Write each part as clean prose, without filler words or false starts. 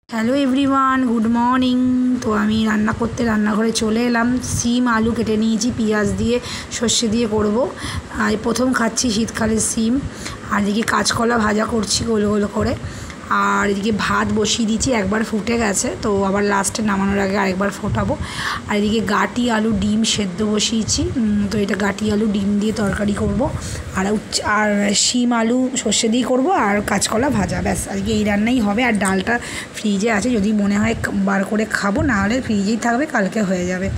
Hello everyone, good morning. তো আমি রান্নাঘরে চলে এলাম। সিম আলু কেটে নিয়েছি, পেঁয়াজ দিয়ে সর্ষে দিয়ে করব। আর প্রথম খাচ্ছি শীতকালের সিম। আর এদিকে কাঁচকলা ভাজা করছি গোল গোল করে। আর এদিকে ভাত বসিয়ে দিয়েছি, একবার ফুটে গেছে, তো আবার লাস্টে নামানোর আগে আরেকবার ফোটাবো। আর এদিকে গাটি আলু ডিম সেদ্ধ বসিয়েছি। তো এটা গাটি আলু ডিম দিয়ে তরকারি করব। আর শিম আলু সর্ষে দিয়ে করব, আর কাঁচকলা ভাজা, ব্যাস আজকে এই রান্নাই হবে। আর ডালটা ফ্রিজে আছে, যদি মনে হয় বার করে খাবো, নাহলে ফ্রিজেই থাকবে, কালকে হয়ে যাবে।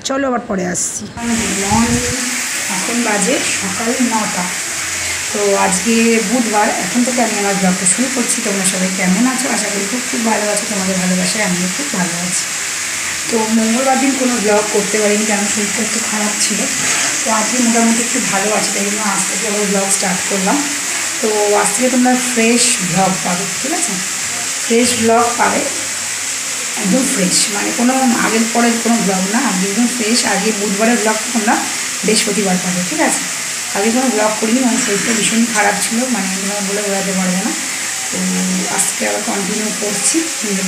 চলো আবার পরে আসছি। মর্নিং, এখন বাজে সকাল 9টা। তো আজকে বুধবার, এখন থেকে আমি আমার ব্লগটা শুরু করছি। তোমরা সবাই কেমন আছো? আশা করি খুব খুব ভালো আছো। তোমাদের ভালোবাসায় আমিও খুব ভালো আছি। তো মঙ্গলবার দিন কোনো ব্লগ করতে পারিনি, কারণ শরীরটা একটু খারাপ ছিল। তো আজকে মোটামুটি একটু ভালো আছে, তাই জন্য আজ থেকে আবার ব্লগ স্টার্ট করলাম। তো আজ থেকে তোমরা ফ্রেশ ব্লগ পাবে, ঠিক আছে? ফ্রেশ ব্লগ পাবে, একদম ফ্রেশ, মানে কোনো আগের পরের কোনো ব্লগ না, আজকে একদম ফ্রেশ। আজকে বুধবারের ব্লগ তোমরা বৃহস্পতিবার পাবে, ঠিক আছে? আগে কোনো ব্লগ করিনি, মানে শরীরটা ভীষণই খারাপ ছিল, মানে তোমরা বলে বোঝাতে পারবো না। তো আজকে আবার কন্টিনিউ করছি।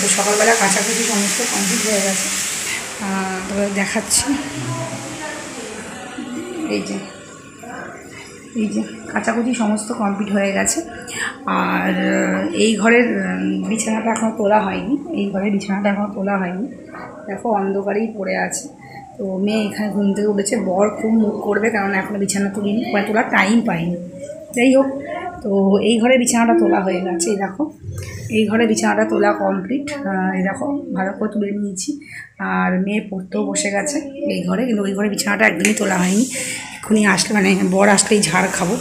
তো সকালবেলা কাছাকাছি সমস্ত কমপ্লিট হয়ে গেছে। তবে দেখাচ্ছি, এই যে কাচাকুচি সমস্ত কমপ্লিট হয়ে গেছে। আর এই ঘরের বিছানাটা এখনও তোলা হয়নি, দেখো অন্ধকারেই পড়ে আছে। তো মেয়ে এখানে ঘুম থেকে উঠেছে, বর খুব মুখ করবে, কারণ এখনও বিছানা তুলিনি, তোলার টাইম পাইনি। যাই হোক, তো এই ঘরে বিছানাটা তোলা হয়ে গেছে। এই দেখো, এই ঘরে বিছানাটা তোলা কমপ্লিট। এই দেখো, ভালো করে তুলে নিয়েছি। আর মেয়ে পড়তেও বসে গেছে এই ঘরে, কিন্তু ওই ঘরে বিছানাটা একদমই তোলা হয়নি। এক্ষুনি আসলে, মানে বর আসলেই ঝাড় খাবো,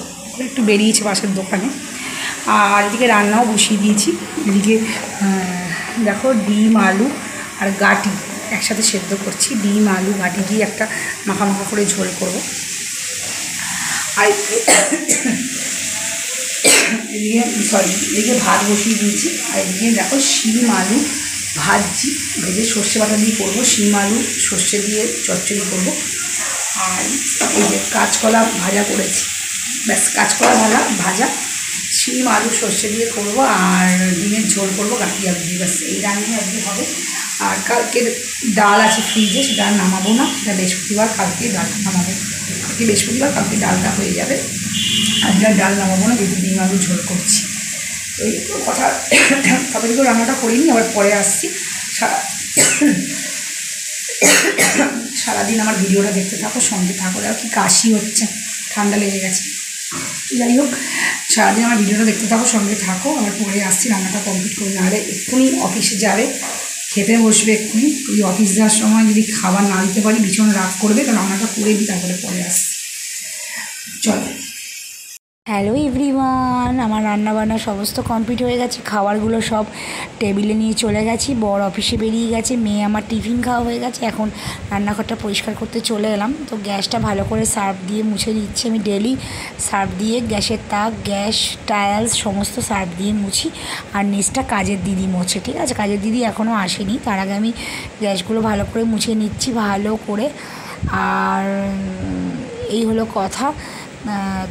একটু বেরিয়েছে পাশের দোকানে। আর এদিকে রান্নাও বসিয়ে দিয়েছি। এদিকে দেখো, ডিম আলু আর গাটি একসাথে সেদ্ধ করছি। ডিম আলু গাটি দিয়ে একটা মাখা মাখা করে ঝোল করবো। আর এদিকে ভাত বসিয়ে দিয়েছি। আর এদিকে দেখো, শিম আলু ভাজছি, ভেজে সর্ষে বাটা দিয়ে করবো। শিম আলু সর্ষে দিয়ে চচ্চড়ি করবো। আর এই যে কাঁচকলা ভাজা করেছি, ব্যাস কাঁচকলা ভাজা শিম আলু সর্ষে দিয়ে করবো। আর ডিমের ঝোল করবো গাঠি আলু দিয়ে, ব্যাস এই রান্নাই আজকে হবে। আর কালকের ডাল আছে ফ্রিজে, সেটা নামাবো না, সেটা বৃহস্পতিবার, কালকে ডালটা নামাবো। কালকে বৃহস্পতিবার, কালকে ডালটা হয়ে যাবে। আজকে আর ডাল নামাবো না, যেহেতু ডিম আলু ঝোল করছি। তো এই তো কথা। তবে দিকেও রান্নাটা করিনি, আবার পরে আসছি। সারাদিন আমার ভিডিওটা দেখতে থাকো, সঙ্গে থাকো। আর কি কাশি হচ্ছে, ঠান্ডা লেগে গেছে। যাই হোক, সারাদিন আমার ভিডিওটা দেখতে থাকো, সঙ্গে থাকো। আবার পরে আসছি, রান্নাটা কমপ্লিট করে, নাহলে এক্ষুনি অফিসে যাবে, খেতে বসবে এক্ষুনি। ওই অফিস যাওয়ার সময় যদি খাবার না দিতে পারি ভীষণ রাগ করবে, তো রান্নাটা করে দিই, তারপরে পরে আসছি। চলো। হ্যালো এভরিওয়ান, আমার রান্নাবান্না সমস্ত কমপ্লিট হয়ে গেছে। খাবারগুলো সব টেবিলে নিয়ে চলে গেছি, বর অফিসে বেরিয়ে গেছে, মেয়ে আমার টিফিন খাওয়া হয়ে গেছে। এখন রান্নাঘরটা পরিষ্কার করতে চলে এলাম। তো গ্যাসটা ভালো করে সার্ফ দিয়ে মুছে দিচ্ছি। আমি ডেলি সার্ফ দিয়ে গ্যাসের তাক, গ্যাস, টাইলস সমস্ত সার্ফ দিয়ে মুছি। আর নিচটা কাজের দিদি মোছে, ঠিক আছে? কাজের দিদি এখনও আসেনি, তার আগে আমি গ্যাসগুলো ভালো করে মুছে নিচ্ছি ভালো করে। আর এই হলো কথা।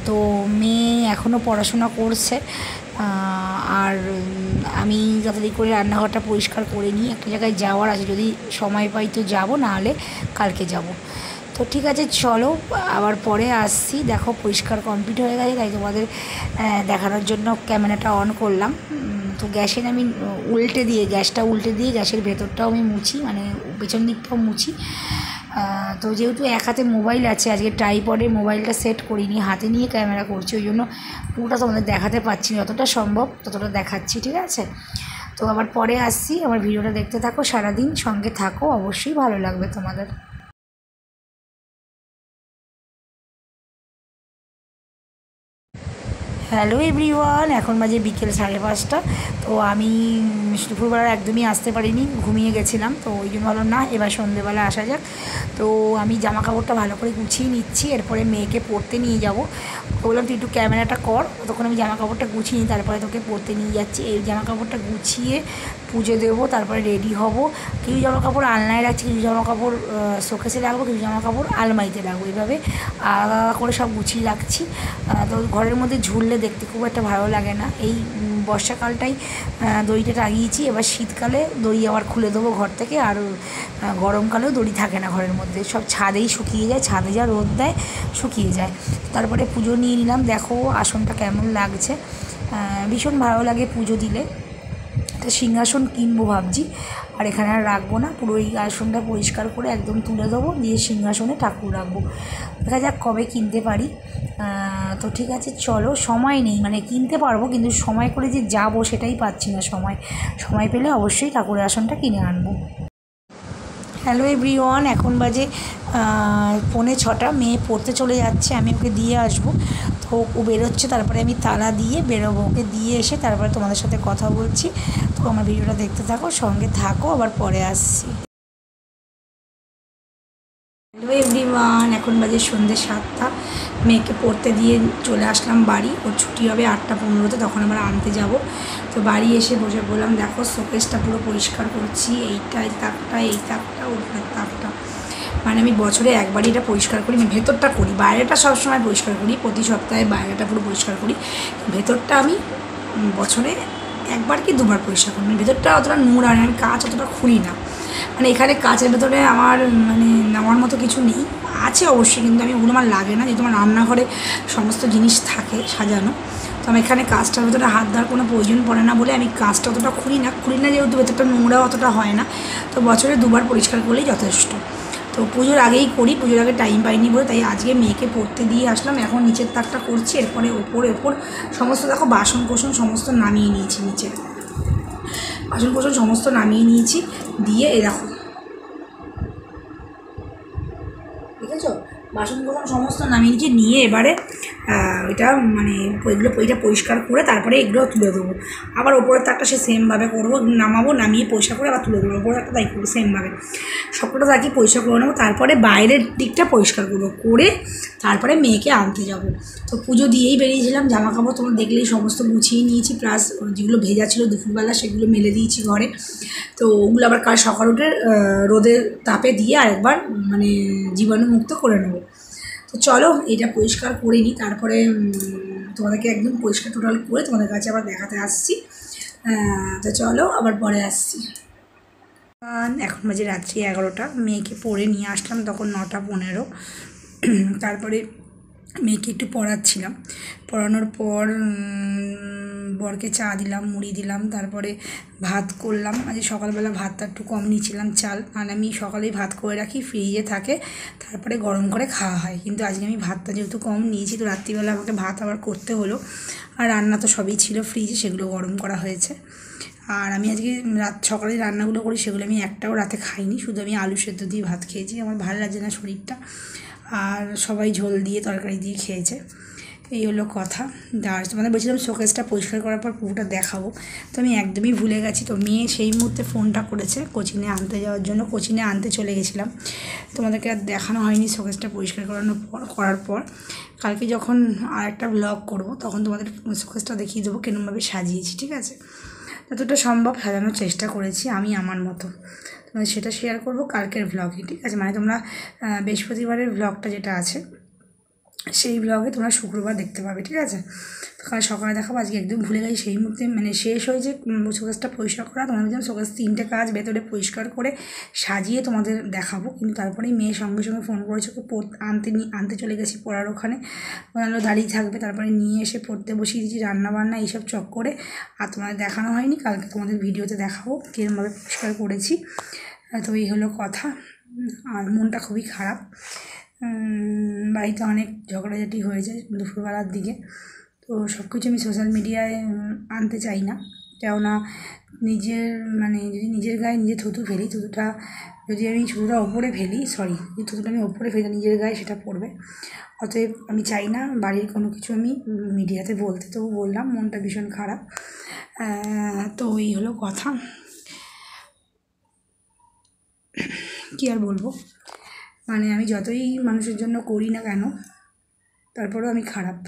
তো মেয়ে এখনও পড়াশোনা করছে। আর আমি তাড়াতাড়ি করে রান্নাঘরটা পরিষ্কার করে নিই, একটা জায়গায় যাওয়ার আছে, যদি সময় পাই তো যাবো, নাহলে কালকে যাব। তো ঠিক আছে, চলো আবার পরে আসছি। দেখো, পরিষ্কার কমপ্লিট হয়ে গেছে, তাই তোমাদের দেখানোর জন্য ক্যামেরাটা অন করলাম। তো গ্যাসের আমি গ্যাসটা উল্টে দিয়ে গ্যাসের ভেতরটাও আমি মুছি, মানে পেছন দিকটাও মুছি। তো যেহেতু এক হাতে মোবাইল আছে, আজকে ট্রাইপডে মোবাইলটা সেট করিনি, হাতে নিয়ে ক্যামেরা করছি, ওই জন্য পুরোটা তোমাদের দেখাতে পারছি না, যতটা সম্ভব ততটা দেখাচ্ছি, ঠিক আছে? তো আবার পরে আসছি, আমার ভিডিওটা দেখতে থাকো, সারাদিন সঙ্গে থাকো, অবশ্যই ভালো লাগবে তোমাদের। হ্যালো এভরিওয়ান, এখন বাজে বিকেল 5:30। তো আমি দুপুরবেলা একদমই আসতে পারিনি, ঘুমিয়ে গেছিলাম। তো ওই জন্য ভাবলাম না, এবার সন্ধ্যেবেলা আসা যাক। তো আমি জামা কাপড়টা ভালো করে গুছিয়ে নিচ্ছি, এরপরে মেয়েকে পড়তে নিয়ে যাব। বললাম তুই একটু ক্যামেরাটা কর, তখন আমি জামা কাপড়টা গুছিয়ে নিই, তারপরে তোকে পড়তে নিয়ে যাচ্ছি। এই জামা কাপড়টা গুছিয়ে পুজো দেবো, তারপরে রেডি হব। কিছু জামা কাপড় আলনায় রাখছি, কিছু জামা কাপড় শোকেসে রাখবো, কিছু জামা কাপড় আলমারিতে রাখবো, এইভাবে আলাদা আলাদা করে সব গুছিয়ে রাখছি। তো ঘরের মধ্যে ঝুললে দেখতে খুব একটা ভালো লাগে না। এই বর্ষাকালটাই দড়িটা টাঙিয়েছি, এবার শীতকালে দড়ি আবার খুলে দেবো ঘর থেকে। আর গরমকালেও দড়ি থাকে না ঘরের মধ্যে, সব ছাদেই শুকিয়ে যায়, ছাদে যা রোদ দেয় শুকিয়ে যায়। তারপরে পুজো নিয়ে নিলাম। দেখো আসনটা কেমন লাগছে, ভীষণ ভালো লাগে পুজো দিলে। একটা সিংহাসন কিনবো ভাবছি, আর এখানে আর রাখবো না, পুরো এই আসনটা পরিষ্কার করে একদম তুলে দেবো, দিয়ে সিংহাসনে ঠাকুর রাখবো। দেখা যাক কবে কিনতে পারি। তো ঠিক আছে, চলো। সময় নেই, মানে কিনতে পারবো কিন্তু সময় করে যে যাবো সেটাই পাচ্ছি না। সময় পেলে অবশ্যই ঠাকুরের আসনটা কিনে আনবো। হ্যালো এভরিওয়ান, এখন বাজে 5:45, মেয়ে পড়তে চলে যাচ্ছে, আমি ওকে দিয়ে আসবো। তো ও বেরোচ্ছে, তারপরে আমি তালা দিয়ে বেরোবো। ওকে দিয়ে এসে তারপরে তোমাদের সাথে কথা বলছি। তো আমার ভিডিওটা দেখতে থাকো, সঙ্গে থাকো, আবার পরে আসছি। হ্যালো এভরিওয়ান, এখন বাজে সন্ধ্যে 7টা। মেয়েকে পড়তে দিয়ে চলে আসলাম বাড়ি। ওর ছুটি হবে 8টা 15-তে, তখন আবার আনতে যাব। তো বাড়ি এসে বসে বললাম, দেখো শোকেসটা পুরো পরিষ্কার করছি, এই তাকটা ওপরের তাকটা। মানে আমি বছরে একবারই এটা পরিষ্কার করি, আমি ভেতরটা করি, বাইরেটা সবসময় পরিষ্কার করি, প্রতি সপ্তাহে বাইরেটা পুরো পরিষ্কার করি। ভেতরটা আমি বছরে একবার কি দুবার পরিষ্কার করি। মানে ভেতরটা অতটা নোংরা, আমি কাঁচ অতটা খুলি না। মানে এখানে কাচের ভেতরে আমার মানে নেওয়ার মতো কিছু নেই, আছে অবশ্যই, কিন্তু আমি ওগুলো আমার লাগে না, যেহেতু আমার রান্নাঘরে সমস্ত জিনিস থাকে সাজানো। তো আমি এখানে কাজটার ভেতরে হাত দেওয়ার কোনো প্রয়োজন পড়ে না বলে আমি কাজটা অতটা খুলি না, যেহেতু ভেতরটা নোংরা অতটা হয় না। তো বছরে দুবার পরিষ্কার করলেই যথেষ্ট। তো পুজোর আগেই করি, পুজোর আগে টাইম পাইনি বলে, তাই আজকে মেয়েকে পড়তে দিয়ে আসলাম। এখন নিচের তাকটা করছি, এরপরে ওপর সমস্ত দেখো বাসন কোসন সমস্ত নামিয়ে নিয়েছি, নিচে বাসন কোসন সমস্ত নামিয়ে নিয়েছি, দিয়ে এরকম ঠিক আছে, বাসন কোসন সমস্ত নামিয়ে নিয়েছি, নিয়ে এবারে ওইটা মানে ওইটা পরিষ্কার করে তারপরে এগুলো তুলে দেবো। আবার ওপরের তাকটা সে সেমভাবে করবো, নামাবো, নামিয়ে পরিষ্কার করে আবার তুলে দেবো। ওপরের একটা তাই করবো সেমভাবে, সবকটা তাকে পরিষ্কার করে নেবো। তারপরে বাইরের দিকটা পরিষ্কার করবো, করে তারপরে মেয়েকে আনতে যাব। তো পুজো দিয়েই বেরিয়েছিলাম, জামা কাপড় তোমরা দেখলেই সমস্ত গুছিয়ে নিয়েছি, প্লাস যেগুলো ভেজা ছিল দুপুরবেলা সেগুলো মেলে দিয়েছি ঘরে। তো ওগুলো আবার কাল সকাল উঠে রোদের তাপে দিয়ে আরেকবার মানে জীবাণুমুক্ত করে নেবো। তো চলো এটা পরিষ্কার করে নিই, তারপরে তোমাদেরকে একদম পরিষ্কার টোটাল করে তোমাদের কাছে আবার দেখাতে আসছি। তো চলো আবার পরে আসছি। এখন বাজে রাত্রি 11টা, মেয়েকে পড়ে নিয়ে আসলাম তখন 9টা 15। তারপরে মেয়েকে একটু পড়াচ্ছিলাম, পড়ানোর পর বরকে চা দিলাম, মুড়ি দিলাম, তারপরে ভাত করলাম। আজ সকালবেলা ভাতটা একটু কম নিয়েছিলাম চাল, আর আমি সকালেই ভাত করে রাখি, ফ্রিজে থাকে, তারপরে গরম করে খাওয়া হয়। কিন্তু আজকে আমি ভাতটা যেহেতু কম নিয়েছি, তো রাত্রিবেলা আমাকে ভাত আবার করতে হলো। আর রান্না তো সবই ছিল ফ্রিজে, সেগুলো গরম করা হয়েছে। আর আমি আজকে সকালে রান্নাগুলো করি সেগুলো আমি একটাও রাতে খাইনি, শুধু আমি আলু সেদ্ধ দিয়ে ভাত খেয়েছি। আমার ভালো লাগছে না শরীরটা, আর সবাই ঝোল দিয়ে তরকারি দিয়ে খেয়েছে। এই হলো কথা। আর তোমাদের বলছিলাম শোকেসটা পরিষ্কার করার পর পুরোটা দেখাবো, তো আমি একদমই ভুলে গেছি। তো মেয়ে সেই মুহূর্তে ফোনটা করেছে কোচিংয়ে আনতে যাওয়ার জন্য, কোচিংয়ে আনতে চলে গেছিলাম। তোমাদেরকে আর দেখানো হয়নি শোকেসটা পরিষ্কার করার পর। কালকে যখন আর একটা ব্লগ করবো তখন তোমাদের শোকেসটা দেখিয়ে দেবো কেরমভাবে সাজিয়েছি, ঠিক আছে? যতটা সম্ভব সাজানোর চেষ্টা করেছি আমি আমার মতো, তোমাদের সেটা শেয়ার করব কালকের ব্লগে, ঠিক আছে? মানে তোমরা বৃহস্পতিবারের ব্লগটা যেটা আছে সেই ব্লগে তোমরা শুক্রবার দেখতে পাবে, ঠিক আছে? তো কাল সকালে দেখাবো, আজকে একদম ভুলে গেছি। সেই মুহূর্তে মানে শেষ হয়েছে শোকেসটা পরিষ্কার করা, তোমাদের জন্য শোকেস 3টে কাজ ভেতরে পরিষ্কার করে সাজিয়ে তোমাদের দেখাবো। কিন্তু তারপরেই মেয়ে সঙ্গে সঙ্গে ফোন করেছে, ওকে আনতে চলে গেছি পড়ার ওখানে, ওনারা দাঁড়িয়ে থাকবে, তারপরে নিয়ে এসে পড়তে বসিয়ে দিয়েছি, রান্নাবান্না এইসব চক করে। আর তোমাদের দেখানো হয়নি, কালকে তোমাদের ভিডিওতে দেখাবো কীরকমভাবে পরিষ্কার করেছি। তো এই হলো কথা। আর মনটা খুবই খারাপ, বাড়িতে অনেক ঝগড়াঝাটি হয়ে যায় দুপুরবেলার দিকে। তো সব কিছু আমি সোশ্যাল মিডিয়ায় আনতে চাই না, কেননা যদি নিজের গায়ে নিজে থুতু ফেলি, যদি আমি থুতুটা ওপরে ফেলি, যদি থুতুটা আমি ওপরে ফেলি নিজের গায়ে সেটা পড়বে। অতএব আমি চাই না বাড়ির কোনো কিছু আমি মিডিয়াতে বলতে, তবু বললাম, মনটা ভীষণ খারাপ। তো এই হলো কথা, কী আর বলবো। মানে আমি যতই মানুষের জন্য করি না কেন, তারপরেও আমি খারাপ।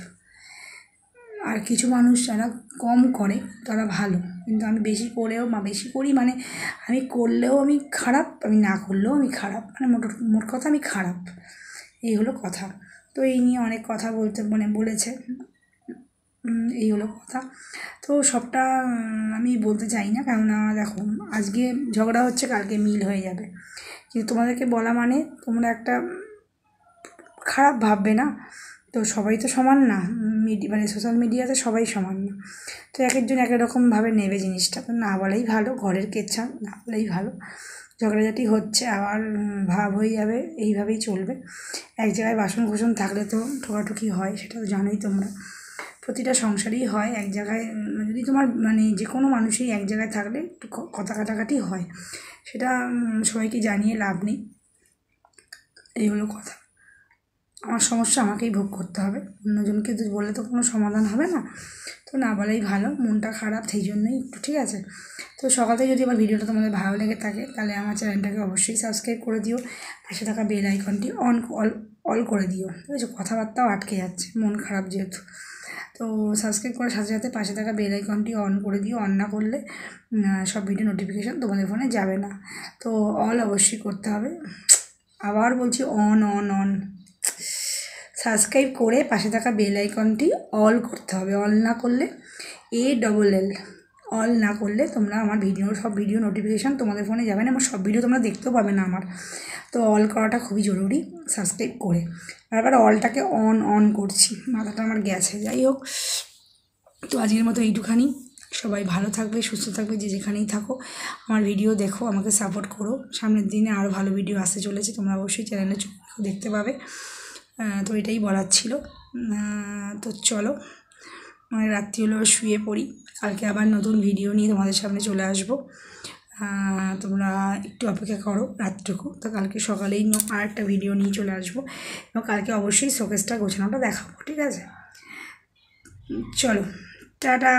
আর কিছু মানুষ যারা কম করে তারা ভালো, কিন্তু আমি বেশি করেও বেশি করি মানে আমি করলেও আমি খারাপ, আমি না করলেও আমি খারাপ, মানে মোট কথা আমি খারাপ, এই হলো কথা। তো এই নিয়ে অনেক কথা বলতে বলেছে, এই হলো কথা। তো সবটা আমি বলতে চাই না, কেননা দেখো আজকে ঝগড়া হচ্ছে কালকে মিল হয়ে যাবে, কিন্তু তোমাদেরকে বলা মানে তোমরা একটা খারাপ ভাববে না। তো সবাই তো সমান না, মানে সোশ্যাল মিডিয়াতে সবাই সমান না, তো এক একজন এক এক রকমভাবে নেবে জিনিসটা, তো না বলাই ভালো, ঘরের কেচ্ছা না বলাই ভালো। ঝগড়াঝাটি হচ্ছে আবার ভাব হয়ে যাবে, এইভাবেই চলবে। এক জায়গায় বাসন কোসন থাকলে তো ঠোকাঠুকি হয়, সেটা তো জানোই তোমরা, প্রতিটা সংসারেই হয়। এক জায়গায় যদি তোমার মানে যে কোনো মানুষই এক জায়গায় থাকলে একটু কথা কাটাকাটি হয়, সেটা সবাইকে জানিয়ে লাভ নেই, এই হলো কথা। আমার সমস্যা আমাকেই ভোগ করতে হবে, অন্যজনকে তো বললে তো কোনো সমাধান হবে না, তো না বলাই ভালো, মনটা খারাপ সেই জন্যই একটু, ঠিক আছে। তো সকাল থেকে যদি আমার ভিডিওটা তোমাদের ভালো লেগে থাকে তাহলে আমার চ্যানেলটাকে অবশ্যই সাবস্ক্রাইব করে দিও, পাশে থাকা বেল আইকনটি অল করে দিও, ঠিক আছে। কথাবার্তাও আটকে যাচ্ছে, মন খারাপ যেহেতু, তো সাবস্ক্রাইব করার সাথে সাথে পাশে থাকা বেল আইকনটি অন করে দিও, অন না করলে সব ভিডিও নোটিফিকেশান তোমাদের ফোনে যাবে না, তো অল অবশ্যই করতে হবে। আবার বলছি অন অন অন, সাবস্ক্রাইব করে পাশে থাকা বেল আইকনটি অল করতে হবে, অল না করলে ALL অল না করলে তোমরা আমার সব ভিডিও নোটিফিকেশান তোমাদের ফোনে যাবে না, আমার সব ভিডিও তোমরা দেখতেও পাবে না আমার, তো অল করাটা খুবই জরুরি, সাবস্ক্রাইব করে। বারবার অলটাকে অন করছি, মাথাটা আমার গেছে, যাই হোক। তো আজকের মতো এইটুখানি, সবাই ভালো থাকবে, সুস্থ থাকবে, যে যেখানেই থাকো, আমার ভিডিও দেখো, আমাকে সাপোর্ট করো, সামনের দিনে আরও ভালো ভিডিও আসতে চলেছে, তোমরা অবশ্যই চ্যানেলে দেখতে পাবে। তো এটাই বলার ছিল। তো চলো, মানে রাত্রি হলো, শুয়ে পড়ি, কালকে আবার নতুন ভিডিও নিয়ে তোমাদের সামনে চলে আসবো, তোমরা একটু অপেক্ষা করো রাতটুকু, তো কালকে সকালেই আরেকটা ভিডিও নিয়ে চলে আসবো, এবং কালকে অবশ্যই শোকেসটা গোছানোটা দেখাবো, ঠিক আছে। চলো, টাটা।